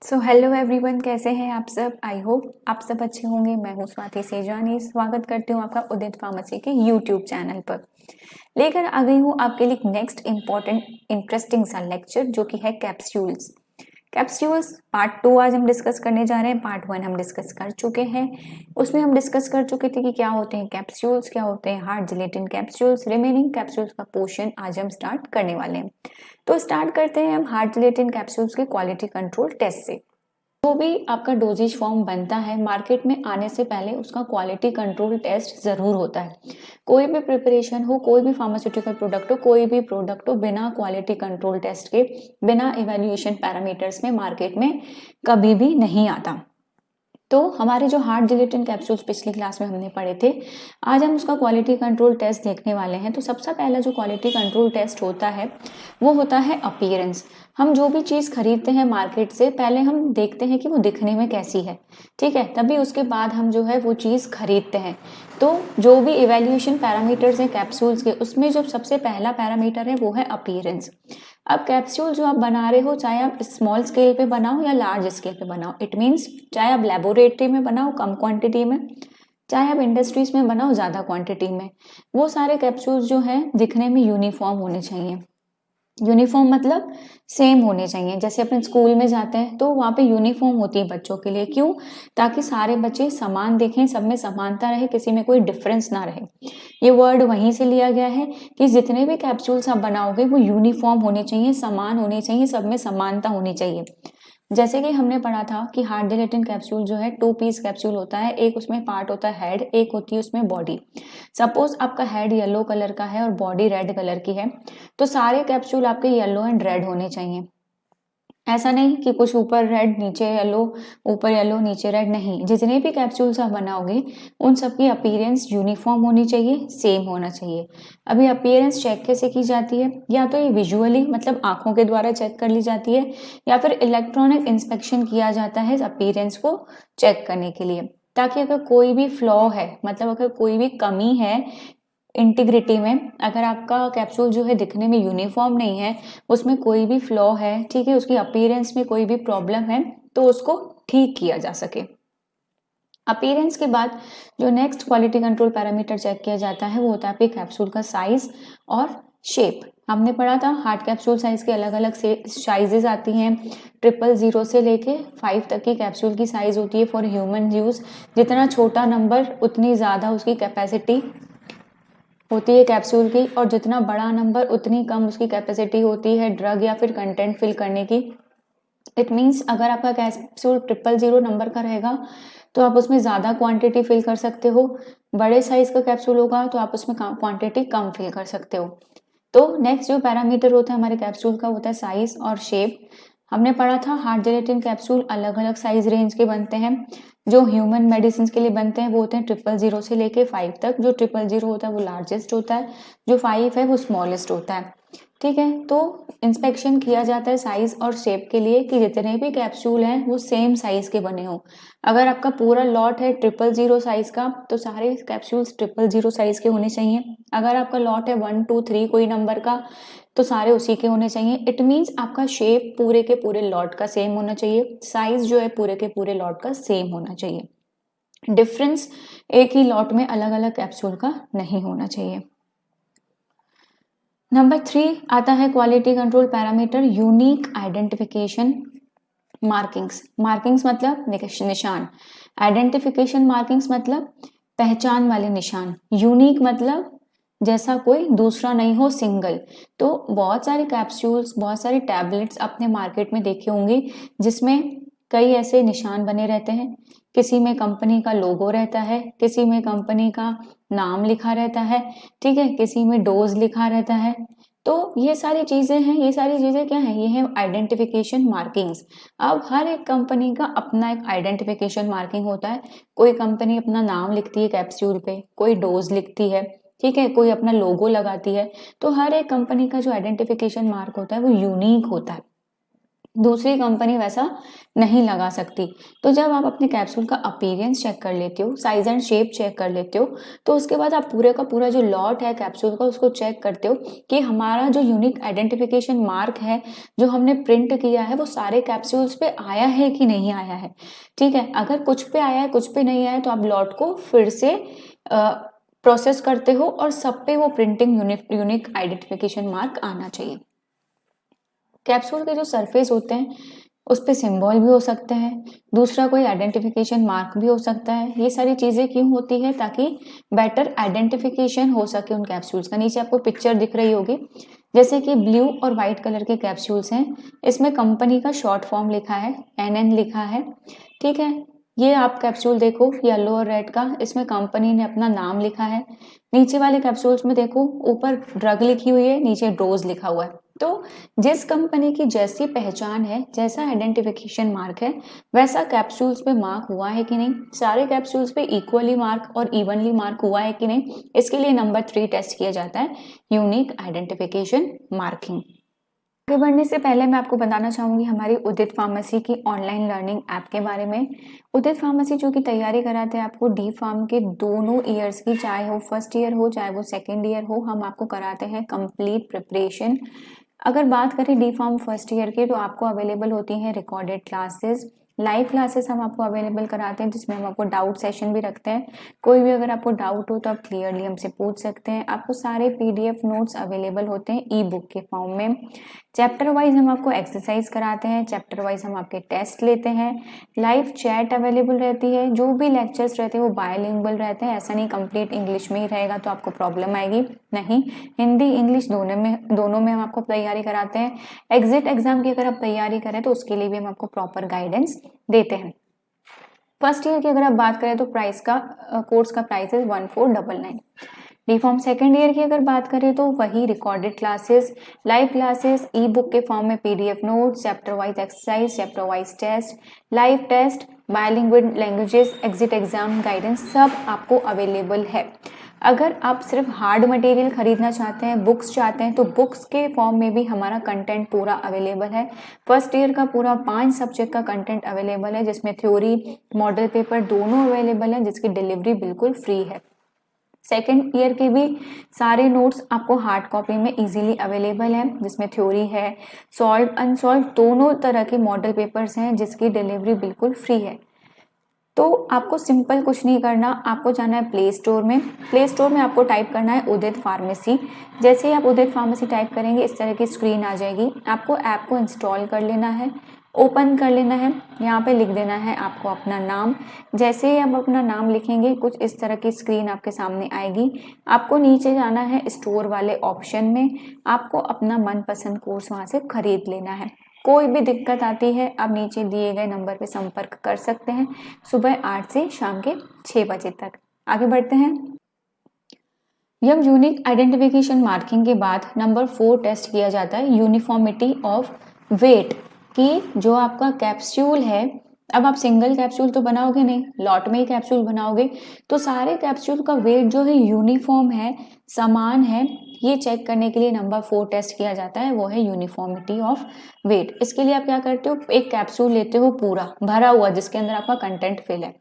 So hello everyone, कैसे हैं आप सब। आई होप आप सब अच्छे होंगे। मैं हूं स्वाति सेजानी, स्वागत करती हूं आपका उदित फार्मेसी के यूट्यूब चैनल पर। लेकर आ गई हूं आपके लिए नेक्स्ट इम्पॉर्टेंट इंटरेस्टिंग सा लेक्चर, जो कि है कैप्सूल्स। कैप्सूल्स पार्ट 2 आज हम डिस्कस करने जा रहे हैं। पार्ट 1 हम डिस्कस कर चुके हैं। उसमें हम डिस्कस कर चुके थे कि क्या होते हैं कैप्सूल्स, क्या होते हैं heart gelatin capsules. Remaining capsules का पोर्शन आज हम स्टार्ट करने वाले हैं। तो स्टार्ट करते हैं हम हार्ट जिलेटिन कैप्सूल्स के क्वालिटी कंट्रोल टेस्ट से। जो भी आपका डोजेज फॉर्म बनता है मार्केट में आने से पहले उसका क्वालिटी कंट्रोल टेस्ट जरूर होता है। कोई भी प्रिपरेशन हो, कोई भी फार्मास्यूटिकल प्रोडक्ट हो, कोई भी प्रोडक्ट हो, बिना क्वालिटी कंट्रोल टेस्ट के, बिना इवैल्यूएशन पैरामीटर्स में मार्केट में कभी भी नहीं आता। तो हमारे जो हार्ट जिलेटिन कैप्सूल्स पिछली क्लास में हमने पढ़े थे, आज हम उसका क्वालिटी कंट्रोल टेस्ट देखने वाले हैं। तो सबसे पहला जो क्वालिटी कंट्रोल टेस्ट होता है वो होता है अपीयरेंस। हम जो भी चीज़ खरीदते हैं मार्केट से, पहले हम देखते हैं कि वो दिखने में कैसी है, ठीक है, तभी उसके बाद हम जो है वो चीज़ खरीदते हैं। तो जो भी इवैल्यूएशन पैरामीटर्स हैं कैप्सूल्स के, उसमें जो सबसे पहला पैरामीटर है वो है अपीयरेंस। अब कैप्सूल जो आप बना रहे हो, चाहे आप स्मॉल स्केल पे बनाओ या लार्ज स्केल पे बनाओ, इट मीन्स चाहे आप लेबोरेटरी में बनाओ कम क्वांटिटी में, चाहे आप इंडस्ट्रीज में बनाओ ज़्यादा क्वांटिटी में, वो सारे कैप्सूल्स जो हैं दिखने में यूनिफॉर्म होने चाहिए। यूनिफॉर्म मतलब सेम होने चाहिए। जैसे अपन स्कूल में जाते हैं तो वहाँ पे यूनिफॉर्म होती है बच्चों के लिए। क्यों? ताकि सारे बच्चे समान देखें, सब में समानता रहे, किसी में कोई डिफरेंस ना रहे। ये वर्ड वहीं से लिया गया है कि जितने भी कैप्सूल्स आप बनाओगे वो यूनिफॉर्म होने चाहिए, समान होने चाहिए, सब में समानता होनी चाहिए। जैसे कि हमने पढ़ा था कि हार्ट जिलेटिन कैप्सूल जो है 2 पीस कैप्सूल होता है। एक उसमें पार्ट होता है हेड, एक होती है उसमें बॉडी। सपोज आपका हेड येलो कलर का है और बॉडी रेड कलर की है, तो सारे कैप्सूल आपके येलो एंड रेड होने चाहिए। ऐसा नहीं कि कुछ ऊपर रेड नीचे येलो, ऊपर येलो नीचे रेड, नहीं। जितने भी कैप्सूल्स आप बनाओगे उन सबकी अपीयरेंस यूनिफॉर्म होनी चाहिए, सेम होना चाहिए। अभी अपीयरेंस चेक कैसे की जाती है? या तो ये विजुअली मतलब आंखों के द्वारा चेक कर ली जाती है, या फिर इलेक्ट्रॉनिक इंस्पेक्शन किया जाता है अपीयरेंस को चेक करने के लिए, ताकि अगर कोई भी फ्लॉ है, मतलब अगर कोई भी कमी है इंटीग्रिटी में, अगर आपका कैप्सूल जो है दिखने में यूनिफॉर्म नहीं है, उसमें कोई भी फ्लॉ है, ठीक है, उसकी अपीयरेंस में कोई भी प्रॉब्लम है, तो उसको ठीक किया जा सके। अपीयरेंस के बाद जो next quality control parameter check किया जाता है वो होता है आपके कैप्सूल का साइज और शेप। हमने पढ़ा था हार्ट कैप्सूल साइज के अलग अलग साइजेस आती हैं। 000 से लेके 5 तक की कैप्सूल की साइज होती है फॉर ह्यूमन यूज। जितना छोटा नंबर उतनी ज्यादा उसकी कैपेसिटी होती है कैप्सूल की, और जितना बड़ा नंबर उतनी कम उसकी कैपेसिटी होती है ड्रग या फिर कंटेंट फिल करने की। इट मीन्स अगर आपका कैप्सूल 000 नंबर का रहेगा तो आप उसमें ज़्यादा क्वांटिटी फिल कर सकते हो। बड़े साइज का कैप्सूल होगा तो आप उसमें क्वांटिटी कम फिल कर सकते हो। तो नेक्स्ट जो पैरामीटर होता है हमारे कैप्सूल का होता है साइज और शेप। हमने पढ़ा था हार्ट जेलेटिन कैप्सूल अलग अलग साइज रेंज के बनते हैं। जो ह्यूमन मेडिसिन के लिए बनते हैं वो होते हैं 000 से लेके 5 तक। जो 000 होता है वो लार्जेस्ट होता है, जो 5 है वो स्मॉलेस्ट होता है, ठीक है। तो इंस्पेक्शन किया जाता है साइज और शेप के लिए कि जितने भी कैप्सूल हैं वो सेम साइज के बने हो। अगर आपका पूरा लॉट है 000 साइज का तो सारे कैप्सूल्स 000 साइज के होने चाहिए। अगर आपका लॉट है 1 2 3 कोई नंबर का तो सारे उसी के होने चाहिए। इट मीन्स आपका शेप पूरे के पूरे लॉट का सेम होना चाहिए, साइज जो है पूरे के पूरे लॉट का सेम होना चाहिए। डिफरेंस एक ही लॉट में अलग अलग कैप्सूल का नहीं होना चाहिए। नंबर 3 आता है quality control parameter unique identification markings. Markings मतलब निशान, आइडेंटिफिकेशन मार्किंग्स मतलब पहचान वाले निशान, यूनिक मतलब जैसा कोई दूसरा नहीं हो, सिंगल। तो बहुत सारे कैप्सूल्स, बहुत सारी टैबलेट्स अपने मार्केट में देखे होंगे जिसमें कई ऐसे निशान बने रहते हैं। किसी में कंपनी का लोगो रहता है, किसी में कंपनी का नाम लिखा रहता है, ठीक है, किसी में डोज लिखा रहता है। तो ये सारी चीजें हैं, ये सारी चीजें क्या है? ये है आइडेंटिफिकेशन मार्किंग्स। अब हर एक कंपनी का अपना एक आइडेंटिफिकेशन मार्किंग होता है। कोई कंपनी अपना नाम लिखती है कैप्सूल पे, कोई डोज लिखती है, ठीक है, कोई अपना लोगो लगाती है। तो हर एक कंपनी का जो आइडेंटिफिकेशन मार्क होता है वो यूनिक होता है। दूसरी कंपनी वैसा नहीं लगा सकती। तो जब आप अपने कैप्सूल का अपीयरेंस चेक कर लेते हो, साइज एंड शेप चेक कर लेते हो, तो उसके बाद आप पूरे का पूरा जो लॉट है कैप्सूल का उसको चेक करते हो कि हमारा जो यूनिक आइडेंटिफिकेशन मार्क है जो हमने प्रिंट किया है वो सारे कैप्सूल्स पे आया है कि नहीं आया है। ठीक है, अगर कुछ पे आया है कुछ पे नहीं आया है तो आप लॉट को फिर से प्रोसेस करते हो और सब पे वो प्रिंटिंग यूनिक आइडेंटिफिकेशन मार्क आना चाहिए। कैप्सूल के जो सरफेस होते हैं उस पे सिंबल भी हो सकते हैं, दूसरा कोई आइडेंटिफिकेशन मार्क भी हो सकता है। ये सारी चीजें क्यों होती है? ताकि बेटर आइडेंटिफिकेशन हो सके उन कैप्सूल्स का। नीचे आपको पिक्चर दिख रही होगी, जैसे कि ब्लू और व्हाइट कलर के कैप्सूल्स हैं, इसमें कंपनी का शॉर्ट फॉर्म लिखा है, NN लिखा है। ठीक है, ये आप कैप्सूल देखो येलो और रेड का, इसमें कंपनी ने अपना नाम लिखा है। नीचे वाले कैप्सूल्स में देखो ऊपर ड्रग लिखी हुई है, नीचे डोज लिखा हुआ है। तो जिस कंपनी की जैसी पहचान है, जैसा आइडेंटिफिकेशन मार्क है, वैसा कैप्सूल्स पे मार्क हुआ है कि नहीं, सारे कैप्सूल्स पे इक्वली मार्क और इवनली मार्क हुआ है कि नहीं, इसके लिए नंबर 3 टेस्ट किया जाता है, यूनिक आइडेंटिफिकेशन मार्किंग। आगे बढ़ने से पहले मैं आपको बताना चाहूंगी हमारी उदित फार्मेसी की ऑनलाइन लर्निंग ऐप के बारे में। उदित फार्मेसी जो कि तैयारी कराते हैं आपको डी फार्म के दोनों ईयर्स की, चाहे वो फर्स्ट ईयर हो चाहे वो सेकेंड ईयर हो, हम आपको कराते हैं कंप्लीट प्रिपरेशन। अगर बात करें डी फार्म फर्स्ट ईयर की तो आपको अवेलेबल होती हैं रिकॉर्डेड क्लासेस, लाइव क्लासेस हम आपको अवेलेबल कराते हैं जिसमें हम आपको डाउट सेशन भी रखते हैं। कोई भी अगर आपको डाउट हो तो आप क्लियरली हमसे पूछ सकते हैं। आपको सारे PDF नोट्स अवेलेबल होते हैं ई बुक के फॉर्म में। चैप्टर वाइज हम आपको एक्सरसाइज कराते हैं, चैप्टर वाइज हम आपके टेस्ट लेते हैं, लाइव चैट अवेलेबल रहती है, जो भी लेक्चर्स रहते हैं वो बायलिंगुअल रहते हैं। ऐसा नहीं कंप्लीट इंग्लिश में ही रहेगा तो आपको प्रॉब्लम आएगी, नहीं, हिंदी इंग्लिश दोनों में हम आपको तैयारी कराते हैं। एग्जिट एग्जाम की अगर आप तैयारी करें तो उसके लिए भी हम आपको प्रॉपर गाइडेंस देते हैं। फर्स्ट ईयर की अगर आप बात करें तो प्राइस का कोर्स का प्राइस है 1499। डी फॉर्म सेकेंड ईयर की अगर बात करें तो वही recorded classes, live classes, e book के फॉर्म में PDF notes, chapter wise exercise, chapter wise test, live test, bilingual languages, exit exam guidance सब आपको अवेलेबल है। अगर आप सिर्फ हार्ड मटेरियल खरीदना चाहते हैं, बुक्स चाहते हैं, तो बुक्स के फॉर्म में भी हमारा कंटेंट पूरा अवेलेबल है। फर्स्ट ईयर का पूरा 5 सब्जेक्ट का कंटेंट अवेलेबल है जिसमें थ्योरी मॉडल पेपर दोनों अवेलेबल है जिसकी डिलीवरी बिल्कुल फ्री है। सेकेंड ईयर के भी सारे नोट्स आपको हार्ड कॉपी में इजीली अवेलेबल है जिसमें थ्योरी है, सॉल्व अनसॉल्व दोनों तरह के मॉडल पेपर्स हैं जिसकी डिलीवरी बिल्कुल फ्री है। तो आपको सिंपल कुछ नहीं करना, आपको जाना है प्ले स्टोर में। प्ले स्टोर में आपको टाइप करना है उदित फार्मेसी। जैसे ही आप उदित फार्मेसी टाइप करेंगे इस तरह की स्क्रीन आ जाएगी। आपको ऐप को इंस्टॉल कर लेना है, ओपन कर लेना है। यहाँ पे लिख देना है आपको अपना नाम। जैसे ही आप अपना नाम लिखेंगे कुछ इस तरह की स्क्रीन आपके सामने आएगी। आपको नीचे जाना है स्टोर वाले ऑप्शन में, आपको अपना मनपसंद कोर्स वहाँ से खरीद लेना है। कोई भी दिक्कत आती है आप नीचे दिए गए नंबर पे संपर्क कर सकते हैं, सुबह 8 से शाम के 6 बजे तक। आगे बढ़ते हैं। जब यूनिक आइडेंटिफिकेशन मार्किंग के बाद नंबर 4 टेस्ट किया जाता है यूनिफॉर्मिटी ऑफ वेट, कि जो आपका कैप्सूल है, अब आप सिंगल कैप्सूल तो बनाओगे नहीं, लॉट में ही कैप्सूल बनाओगे, तो सारे कैप्सूल का वेट जो है यूनिफॉर्म है, समान है, ये चेक करने के लिए नंबर 4 टेस्ट किया जाता है, वो है यूनिफॉर्मिटी ऑफ वेट। इसके लिए आप क्या करते हो, एक कैप्सूल लेते हो पूरा भरा हुआ जिसके अंदर आपका कंटेंट फिल है।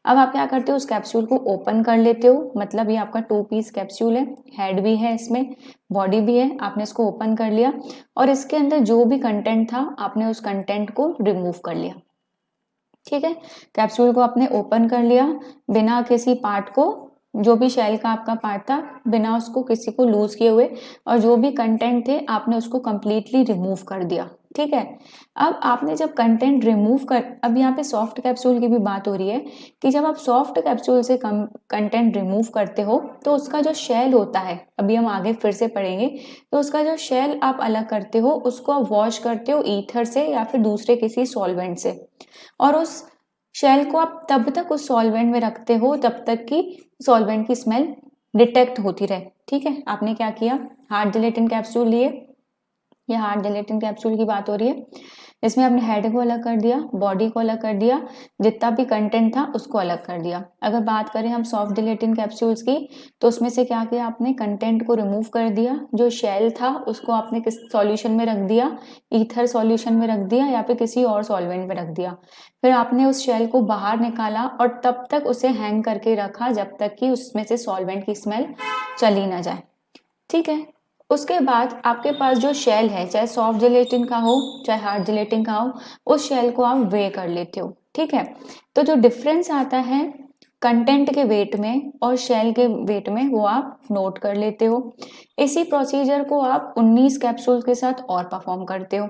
अब आप क्या करते हो, उस कैप्सूल को ओपन कर लेते हो, मतलब ये आपका 2 पीस कैप्सूल है, हेड भी है इसमें, बॉडी भी है, आपने इसको ओपन कर लिया और इसके अंदर जो भी कंटेंट था आपने उस कंटेंट को रिमूव कर लिया। ठीक है, कैप्सूल को आपने ओपन कर लिया बिना किसी पार्ट को, जो भी शेल का आपका पार्ट था बिना उसको किसी को लूज किए हुए, और जो भी कंटेंट थे आपने उसको कंप्लीटली रिमूव कर दिया। ठीक है, अब आपने जब कंटेंट रिमूव कर, अब यहाँ पे सॉफ्ट कैप्सूल की भी बात हो रही है कि जब आप सॉफ्ट कैप्सूल से कंटेंट रिमूव करते हो तो उसका जो शेल होता है, अभी हम आगे फिर से पढ़ेंगे, तो उसका जो शेल आप अलग करते हो उसको आप वॉश करते हो ईथर से या फिर दूसरे किसी सॉल्वेंट से, और उस शेल को आप तब तक उस सॉल्वेंट में रखते हो जब तक कि सॉल्वेंट की स्मेल डिटेक्ट होती रहे। ठीक है, आपने क्या किया, हार्ड जेलेटिन कैप्सूल लिए, ये हार्ड जेलेटिन कैप्सूल की बात हो रही है, इसमें आपने हेड को अलग कर दिया, बॉडी को अलग कर दिया, जितना भी कंटेंट था उसको अलग कर दिया। अगर बात करें हम सॉफ्ट जिलेटिन कैप्सूल्स की, तो उसमें से क्या किया आपने, कंटेंट को रिमूव कर दिया, जो शेल था उसको आपने किस सॉल्यूशन में रख दिया, ईथर सॉल्यूशन में रख दिया या फिर किसी और सॉल्वेंट में रख दिया। फिर आपने उस शेल को बाहर निकाला और तब तक उसे हैंग करके रखा जब तक कि उसमें से सॉल्वेंट की स्मेल चली ना जाए। ठीक है, उसके बाद आपके पास जो शेल है, चाहे सॉफ्ट जिलेटिन का हो चाहे हार्ड जिलेटिन का हो, उस शेल को आप वे कर लेते हो। ठीक है, तो जो डिफरेंस आता है कंटेंट के वेट में और शेल के वेट में वो आप नोट कर लेते हो। इसी प्रोसीजर को आप 19 कैप्सूल के साथ और परफॉर्म करते हो।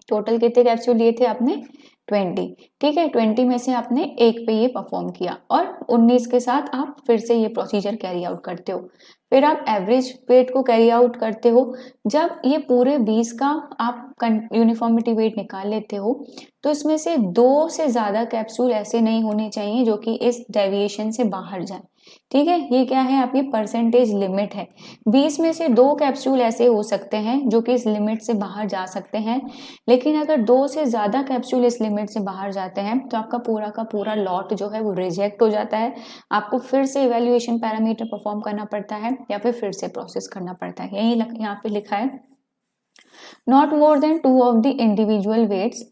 टोटल कितने कैप्सूल लिए थे आपने, 20। ठीक है, 20 में से आपने एक पे ये परफॉर्म किया और 19 के साथ आप फिर से ये प्रोसीजर कैरी आउट करते हो। फिर आप एवरेज वेट को कैरी आउट करते हो। जब ये पूरे 20 का आप यूनिफॉर्मिटी वेट निकाल लेते हो, तो इसमें से 2 से ज्यादा कैप्सूल ऐसे नहीं होने चाहिए जो कि इस डेविएशन से बाहर जाए। ठीक है, ये क्या है, आपकी परसेंटेज लिमिट है। 20 में से 2 कैप्सूल ऐसे हो सकते हैं जो कि इस लिमिट से बाहर जा सकते हैं, लेकिन अगर 2 से ज्यादा कैप्सूल इस लिमिट से बाहर जाते हैं तो आपका पूरा का पूरा लॉट जो है वो रिजेक्ट हो जाता है। आपको फिर से इवेल्युएशन पैरामीटर परफॉर्म करना पड़ता है या फिर से प्रोसेस करना पड़ता है। यही यहाँ पे लिखा है, not more than 2 of the individual weights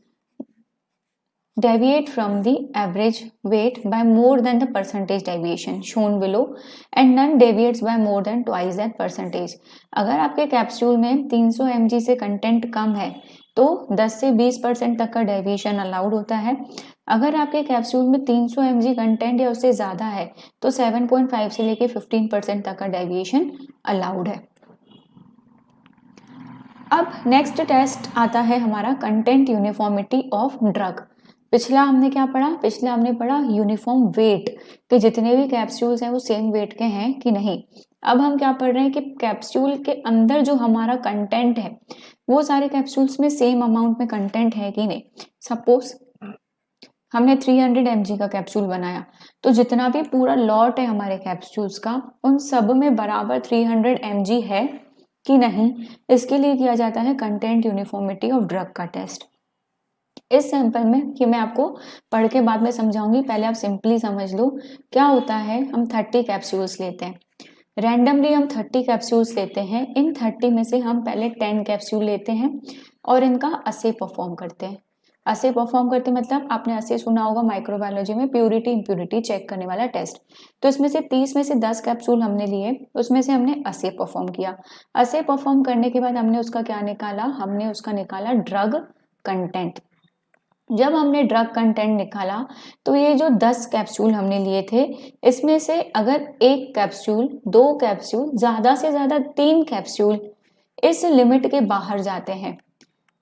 deviate from the average weight by more than the percentage deviation shown below and none deviates by more than twice that percentage। अगर आपके कैप्सूल में 300 mg से content कम है तो 10 से 20% तक का deviation allowed होता है। अगर आपके कैप्सूल में 300 mg कंटेंट या उससे ज्यादा है तो 7.5 से लेके 15% तक का डेविएशन अलाउड है। अब नेक्स्ट टेस्ट आता है हमारा कंटेंट यूनिफॉर्मिटी ऑफ ड्रग। पिछला हमने क्या पढ़ा, पिछला हमने पढ़ा यूनिफॉर्म वेट, कि जितने भी कैप्सूल्स हैं वो सेम वेट के हैं कि नहीं। अब हम क्या पढ़ रहे हैं कि कैप्सूल के अंदर जो हमारा कंटेंट है वो सारे कैप्सूल्स में सेम अमाउंट में कंटेंट है कि नहीं। सपोज हमने 300 mg का कैप्सूल बनाया, तो जितना भी पूरा लॉट है हमारे कैप्सूल्स का उन सब में बराबर 300 mg है कि नहीं, इसके लिए किया जाता है कंटेंट यूनिफॉर्मिटी ऑफ ड्रग का टेस्ट। इस सैंपल में कि मैं आपको पढ़ के बाद में समझाऊंगी, पहले आप सिंपली समझ लो क्या होता है। हम 30 कैप्सूल्स लेते हैं, रैंडमली हम 30 कैप्सूल्स लेते हैं। इन 30 में से हम पहले 10 कैप्सूल लेते हैं और इनका असे परफॉर्म करते हैं। असे परफॉर्म करते मतलब आपने असे सुना होगा माइक्रोबायोलॉजी में, प्यूरिटी इंप्यूरिटी चेक करने वाला टेस्ट। तो इसमें से 30 में से 10 कैप्सूल हमने लिए, उसमें से हमने असे परफॉर्म किया। असे परफॉर्म करने के बाद हमने उसका क्या निकाला, हमने उसका निकाला ड्रग कंटेंट। जब हमने ड्रग कंटेंट निकाला तो ये जो 10 कैप्सूल हमने लिए थे, इसमें से अगर एक कैप्सूल, 2 कैप्सूल, ज्यादा से ज्यादा 3 कैप्सूल इस लिमिट के बाहर जाते हैं,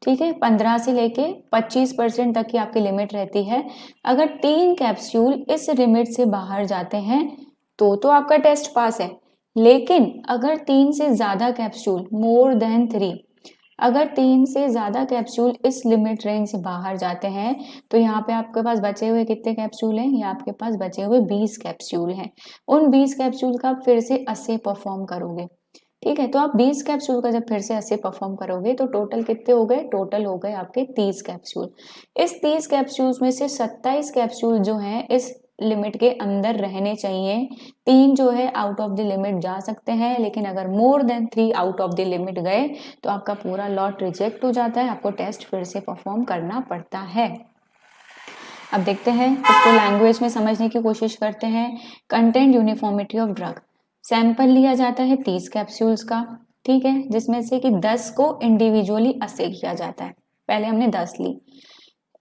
ठीक है, 15 से लेके 25% तक की आपकी लिमिट रहती है। अगर 3 कैप्सूल इस लिमिट से बाहर जाते हैं तो आपका टेस्ट पास है। लेकिन अगर 3 से ज्यादा कैप्सूल, मोर देन 3, अगर 3 से ज्यादा कैप्सूल इस लिमिट रेंज से बाहर जाते हैं तो यहाँ पे आपके पास बचे हुए कितने कैप्सूल हैं, यहाँ आपके पास बचे हुए 20 कैप्सूल हैं। उन 20 कैप्सूल का आप फिर से असे परफॉर्म करोगे। ठीक है, तो आप 20 कैप्सूल का जब फिर से असे परफॉर्म करोगे तो टोटल कितने हो गए, टोटल हो गए आपके 30 कैप्सूल। इस 30 कैप्सूल्स में से 27 कैप्सूल जो हैं इस लिमिट के अंदर रहने चाहिए। 3 जो है आउट ऑफ द लिमिट जा सकते हैं, लेकिन अगर more than 3 out of the limit गए तो आपका पूरा लॉट रिजेक्ट हो जाता है, आपको टेस्ट फिर से परफॉर्म करना पड़ता है। अब देखते हैं, इसको लैंग्वेज में समझने की कोशिश करते हैं। Content uniformity of drug, sample लिया जाता है 30 कैप्सूल्स का, ठीक है, जिसमें से कि 10 को इंडिविजुअली असे किया जाता है। पहले हमने 10 ली,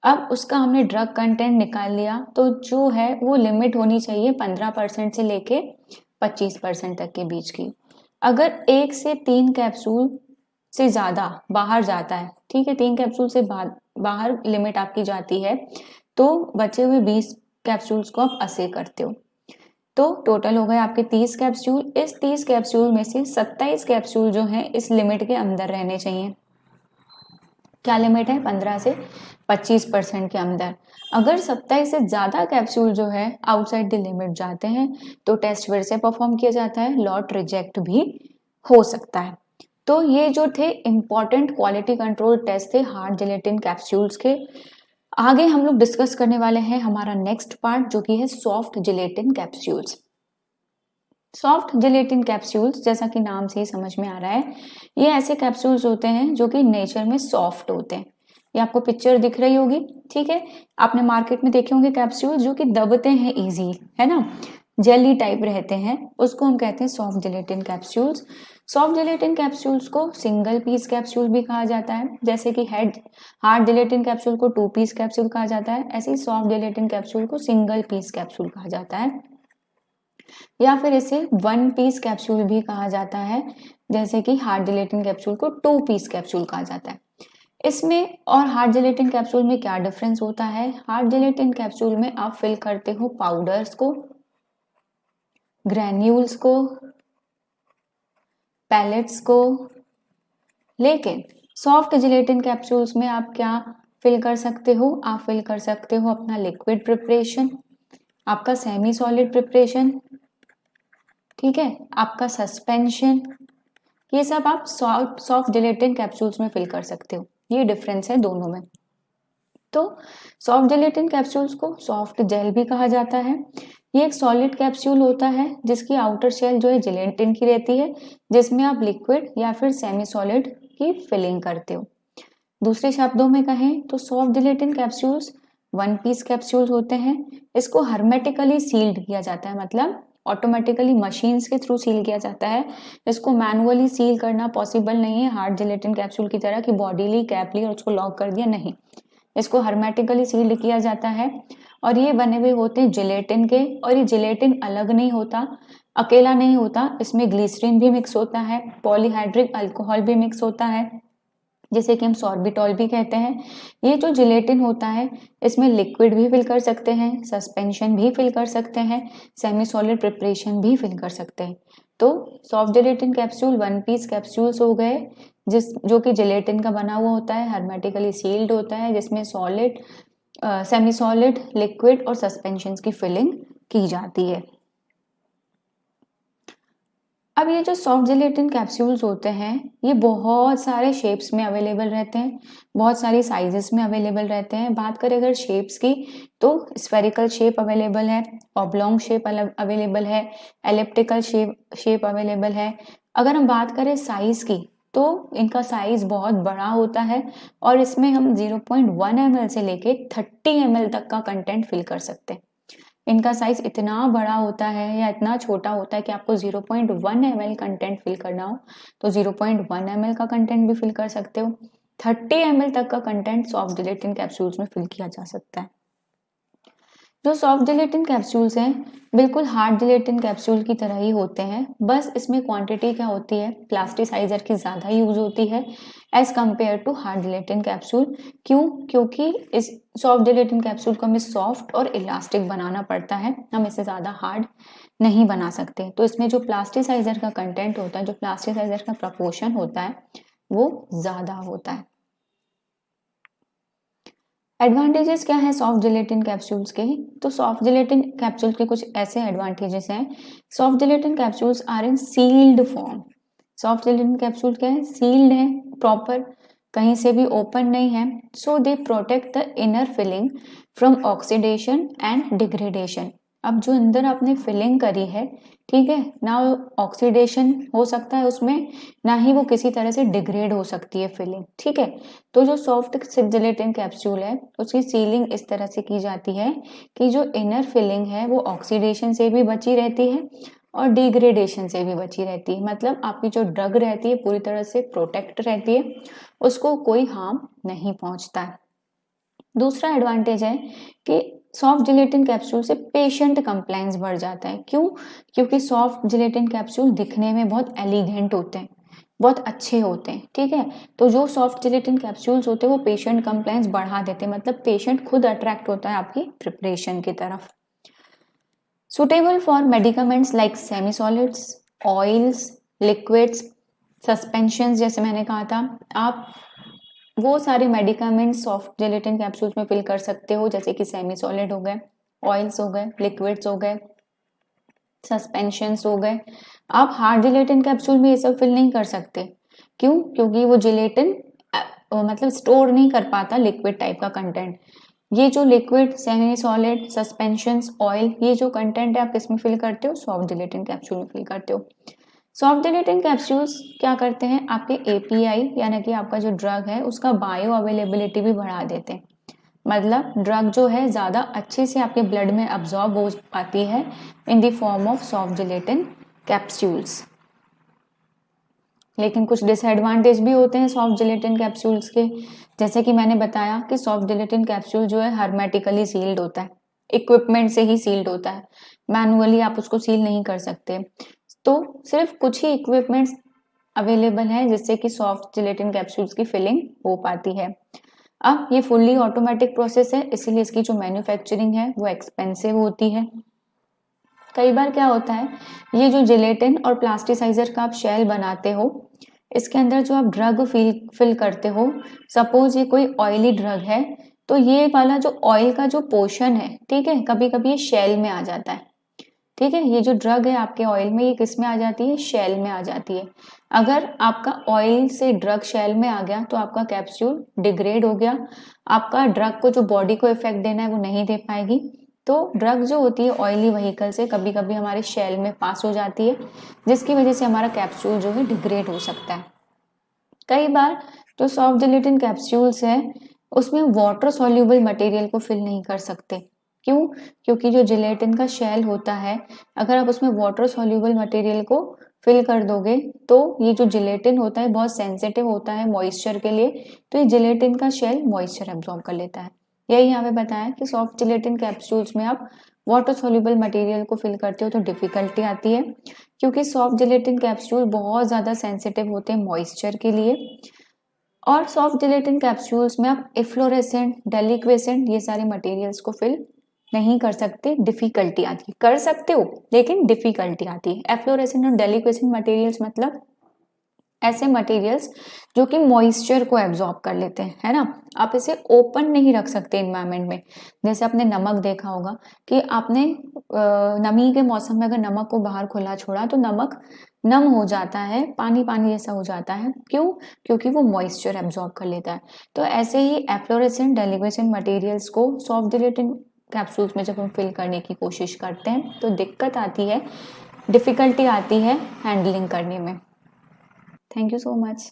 अब उसका हमने ड्रग कंटेंट निकाल लिया, तो जो है वो लिमिट होनी चाहिए 15% से लेके 25% तक के बीच की। अगर 1 से 3 कैप्सूल से ज्यादा बाहर जाता है, ठीक है, 3 कैप्सूल से बाहर लिमिट आपकी जाती है, तो बचे हुए 20 कैप्सूल्स को आप असे करते हो। तो टोटल हो गए आपके 30 कैप्सूल। इस 30 कैप्सूल में से 27 कैप्सूल जो हैं इस लिमिट के अंदर रहने चाहिए। क्या लिमिट है, 15 से 25% के अंदर। अगर 27 से ज्यादा कैप्सूल जो है आउटसाइड द लिमिट जाते हैं तो टेस्ट फिर से परफॉर्म किया जाता है, लॉट रिजेक्ट भी हो सकता है। तो ये जो थे इम्पॉर्टेंट क्वालिटी कंट्रोल टेस्ट थे हार्ड जिलेटिन कैप्सूल्स के। आगे हम लोग डिस्कस करने वाले हैं हमारा नेक्स्ट पार्ट जो कि है soft gelatin capsules. Soft gelatin capsules जैसा कि नाम से ही समझ में आ रहा है, ये ऐसे कैप्सूल्स होते हैं जो कि नेचर में सॉफ्ट होते हैं। ये आपको पिक्चर दिख रही होगी, ठीक है। आपने मार्केट में देखे होंगे कैप्सूल जो कि दबते हैं इजी, है ना, जेली टाइप रहते हैं, उसको हम कहते हैं soft gelatin capsules. Soft gelatin capsules को सिंगल पीस कैप्सूल भी कहा जाता है, जैसे कि हार्ड जिलेटिन कैप्सूल को 2 पीस कैप्सूल कहा जाता है, ऐसे ही सॉफ्ट जिलेटिन कैप्सूल को सिंगल पीस कैप्सूल कहा जाता है, या फिर इसे 1 पीस कैप्सूल भी कहा जाता है, जैसे कि हार्ड जिलेटिन कैप्सूल को 2 पीस कैप्सूल कहा जाता है। इसमें और हार्ड जिलेटिन कैप्सूल में क्या डिफरेंस होता है? हार्ड जिलेटिन कैप्सूल में आप फिल करते हो पाउडर्स को, ग्रैन्यूल्स को, पैलेट्स को, लेकिन सॉफ्ट जिलेटिन कैप्सूल्स में आप क्या फिल कर सकते हो? आप फिल कर सकते हो अपना लिक्विड प्रिपरेशन, आपका सेमी सॉलिड प्रिपरेशन, ठीक है, आपका सस्पेंशन, ये सब आप सॉफ्ट जिलेटिन कैप्सूल्स में फिल कर सकते हो। ये डिफरेंस है दोनों में। तो सॉफ्ट जिलेटिन कैप्सूल्स को सॉफ्ट जेल भी कहा जाता है। ये एक सॉलिड कैप्सूल होता है जिसकी आउटर शेल जो है जिलेटिन की रहती है, जिसमें आप लिक्विड या फिर सेमी सॉलिड की फिलिंग करते हो। दूसरे शब्दों में कहें तो soft gelatin capsules 1 piece capsules होते हैं। इसको हर्मेटिकली सील्ड किया जाता है, मतलब ऑटोमेटिकली मशीन्स के थ्रू सील किया जाता है। इसको मैनुअली सील करना पॉसिबल नहीं है हार्ड जिलेटिन कैप्सूल की तरह कि बॉडी ली, कैप ली और उसको लॉक कर दिया, नहीं। इसको हर्मेटिकली सील्ड किया जाता है और ये बने हुए होते हैं जिलेटिन के, और ये जिलेटिन अलग नहीं होता, अकेला नहीं होता, इसमें ग्लिसरीन भी मिक्स होता है, पॉलीहाइड्रिक अल्कोहल भी मिक्स होता है, जिसे कि हम सॉर्बिटॉल भी कहते हैं। ये जो जिलेटिन होता है इसमें लिक्विड भी फिल कर सकते हैं, सस्पेंशन भी फिल कर सकते हैं, सेमी सॉलिड प्रिपरेशन भी फिल कर सकते हैं। तो soft gelatin capsule 1 piece capsules हो गए, जो कि जिलेटिन का बना हुआ होता है, हर्मेटिकली सील्ड होता है, जिसमें सॉलिड, सेमी सॉलिड, लिक्विड और सस्पेंशन की फिलिंग की जाती है। अब ये जो सॉफ्ट जिलेटिन कैप्सूल्स होते हैं ये बहुत सारे शेप्स में अवेलेबल रहते हैं, बहुत सारी साइजेस में अवेलेबल रहते हैं। बात करें अगर शेप्स की तो स्फेरिकल शेप अवेलेबल है, ऑब्लॉन्ग शेप अवेलेबल है, एलिप्टिकल शेप अवेलेबल है। अगर हम बात करें साइज की तो इनका साइज बहुत बड़ा होता है और इसमें हम 0.1 ml से लेके 30 ml तक का कंटेंट फिल कर सकते हैं। इनका साइज इतना बड़ा होता है या इतना छोटा होता है कि आपको 0.1 ml कंटेंट फिल करना हो तो 0.1 ml का कंटेंट भी फिल कर सकते हो। 30 ml तक का कंटेंट सॉफ्ट जिलेटिन कैप्सूल्स में फिल किया जा सकता है। जो सॉफ्ट जिलेटिन कैप्सूल्स हैं बिल्कुल हार्ड जिलेटिन कैप्सूल की तरह ही होते हैं, बस इसमें क्वांटिटी क्या होती है, प्लास्टिसाइजर की ज़्यादा यूज होती है as compare to hard gelatin capsule. क्यों? क्योंकि इस सॉफ्ट जिलेटिन कैप्सूल को हमें सॉफ्ट और इलास्टिक बनाना पड़ता है, हम इसे ज़्यादा हार्ड नहीं बना सकते। तो इसमें जो प्लास्टिसाइजर का कंटेंट होता है, जो प्लास्टिसाइजर का प्रपोर्शन होता है वो ज़्यादा होता है। एडवांटेजेस क्या है सॉफ्ट जिलेटिन कैप्सूल्स के? तो सॉफ्ट जिलेटिन कैप्सूल के कुछ ऐसे एडवांटेजेस हैं। Soft gelatin capsules are in sealed form. Soft gelatin capsule क्या है? सील्ड है, प्रॉपर, कहीं से भी ओपन नहीं है। So they protect the inner filling from oxidation and degradation. अब जो अंदर आपने फिलिंग करी है, ठीक है ना, ऑक्सीडेशन हो सकता है उसमें, ना ही वो किसी तरह से डिग्रेड हो सकती है फिलिंग, ठीक है। तो जो सॉफ्ट जिलेटिन कैप्सूल है उसकी सीलिंग इस तरह से की जाती है कि जो इनर फिलिंग है वो ऑक्सीडेशन से भी बची रहती है और डिग्रेडेशन से भी बची रहती है, मतलब आपकी जो ड्रग रहती है पूरी तरह से प्रोटेक्ट रहती है, उसको कोई हार्म नहीं पहुंचता है। दूसरा एडवांटेज है कि सॉफ्ट जिलेटिन कैप्सूल से पेशेंट कंप्लायंस बढ़ जाता है। क्यों? क्योंकि सॉफ्ट जिलेटिन कैप्सूल दिखने में बहुत एलिगेंट होते हैं, बहुत अच्छे होते हैं, ठीक है। तो जो सॉफ्ट जिलेटिन कैप्सूल्स होते हैं वो पेशेंट कंप्लायंस बढ़ा देते हैं, मतलब पेशेंट खुद अट्रैक्ट होता है आपकी प्रिपरेशन की तरफ। Suitable for medicaments like semi solids, oils, liquids, suspension, जैसे मैंने कहा था, आप वो सारे मेडिकामेंट्स सॉफ्ट जिलेटिन कैप्सूल्स में फिल कर सकते हो, जैसे कि सेमी सॉलिड हो गए, ऑयल्स हो गए, लिक्विड्स हो गए, सस्पेंशंस हो गए। आप हार्ड जिलेटिन कैप्सूल में ये सब फिल नहीं कर सकते, क्यों? क्योंकि वो जिलेटिन मतलब स्टोर नहीं कर पाता लिक्विड टाइप का कंटेंट। ये जो liquid, semi solid, suspensions, oil, ये जो कंटेंट है आप किस में फिल करते हो? सॉफ्ट जिलेटिन कैप्सूल में फिल करते हो। सॉफ्ट जिलेटिन कैप्सूल्स क्या करते हैं? आपके एपीआई यानी कि आपका जो ड्रग है उसका बायो अवेलेबिलिटी भी बढ़ा देते हैं। मतलब ड्रग जो है ज़्यादा अच्छे से आपके ब्लड में अब्जॉर्ब हो पाती है in the form of soft gelatin capsules. लेकिन कुछ डिसएडवांटेज भी होते हैं सॉफ्ट जिलेटिन कैप्सूल्स के, जैसे कि मैंने बताया कि सॉफ्ट जिलेटिन कैप्सूल जो है हर्मेटिकली सील्ड होता है, इक्विपमेंट से ही सील्ड होता है, मैनुअली आप उसको सील नहीं कर सकते। तो सिर्फ कुछ ही इक्विपमेंट्स अवेलेबल है जिससे कि सॉफ्ट जिलेटिन कैप्सूल्स की फिलिंग हो पाती है। अब ये फुल्ली ऑटोमेटिक प्रोसेस है, इसीलिए इसकी जो मैन्युफैक्चरिंग है वो एक्सपेंसिव होती है। कई बार क्या होता है, ये जो जिलेटिन और प्लास्टिसाइजर का आप शेल बनाते हो, इसके अंदर जो आप ड्रग फिल करते हो, सपोज ये कोई ऑयली ड्रग है, तो ये वाला जो ऑयल का जो पोर्शन है, ठीक है, कभी कभी ये शेल में आ जाता है। ठीक है, ये जो ड्रग है आपके ऑयल में, ये किस में आ जाती है? शेल में आ जाती है। अगर आपका ऑयल से ड्रग शेल में आ गया तो आपका कैप्सूल डिग्रेड हो गया, आपका ड्रग को जो बॉडी को इफेक्ट देना है वो नहीं दे पाएगी। तो ड्रग जो होती है ऑयली व्हीकल से कभी कभी हमारे शेल में पास हो जाती है, जिसकी वजह से हमारा कैप्सूल जो है डिग्रेड हो सकता है। कई बार जो सॉफ्ट जिलेटिन कैप्सूल्स है उसमें वाटर सॉल्यूबल मटेरियल को फिल नहीं कर सकते। क्यों? क्योंकि जो जिलेटिन का शेल होता है, अगर आप उसमें वाटर सॉल्यूबल मटेरियल को फिल कर दोगे तो ये जो जिलेटिन होता है बहुत सेंसिटिव होता है मॉइस्चर के लिए, तो ये जिलेटिन का शेल मॉइस्चर एब्जॉर्ब कर लेता है। यही यहाँ पे बताया कि सॉफ्ट जिलेटिन कैप्सूल्स में आप वाटर सॉल्यूबल मटेरियल को फिल करते हो तो डिफिकल्टी आती है, क्योंकि सॉफ्ट जिलेटिन कैप्सूल बहुत ज़्यादा सेंसिटिव होते हैं मॉइस्चर के लिए। और सॉफ्ट जिलेटिन कैप्सूल्स में आप एफ्लोरेसेंट, डेलिक्वेसेंट, ये सारे मटेरियल्स को फिल नहीं कर सकते, डिफिकल्टी आती है। कर सकते हो लेकिन डिफिकल्टी आती है। एफ्लोरेसेंट और डेलिक्वेसेंट मटेरियल्स मतलब ऐसे मटेरियल्स जो कि मॉइस्चर को एब्जॉर्ब कर लेते हैं, है ना। आप इसे ओपन नहीं रख सकते इन्वायरमेंट में। जैसे आपने नमक देखा होगा कि आपने नमी के मौसम में अगर नमक को बाहर खुला छोड़ा तो नमक नम हो जाता है, पानी पानी जैसा हो जाता है। क्यों? क्योंकि वो मॉइस्चर एब्जॉर्ब कर लेता है। तो ऐसे ही एफ्लोरेसेंट, डेलिक्वेसेंट मटेरियल्स को सॉफ्ट जिलेटिन कैप्सूल्स में जब हम फिल करने की कोशिश करते हैं तो दिक्कत आती है, डिफिकल्टी आती है हैंडलिंग करने में। Thank you so much.